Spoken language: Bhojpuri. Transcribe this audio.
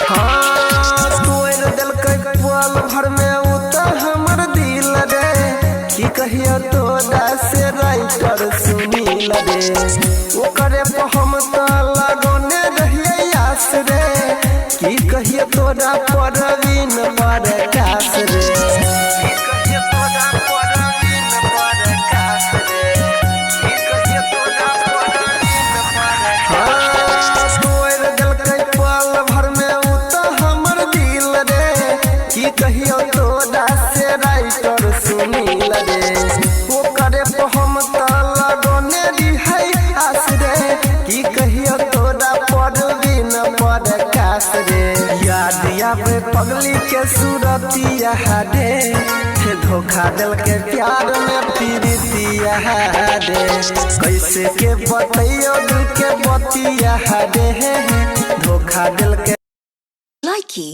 हाँ तोड़ दिलकै पल भर में उतर हमर दिल रे की कहियो तोरा से राइटर सुनील रे ओकरे पे हम तो लगौने रहिए आस रे की कहियो तोरा परवीन प्रकाश रे कहियो तोरा से राइटर सुनील रे ओकरे पे हम तो लगौने रहिए आस रे की कहियो तोरा परवीन प्रकाश रे याद आवे पगली के सूरतिया रे धोखा दिल के प्यार में प्रीतिया रे कैसे के बतैयो दिल के बतिया रे धोखा दिल के Likey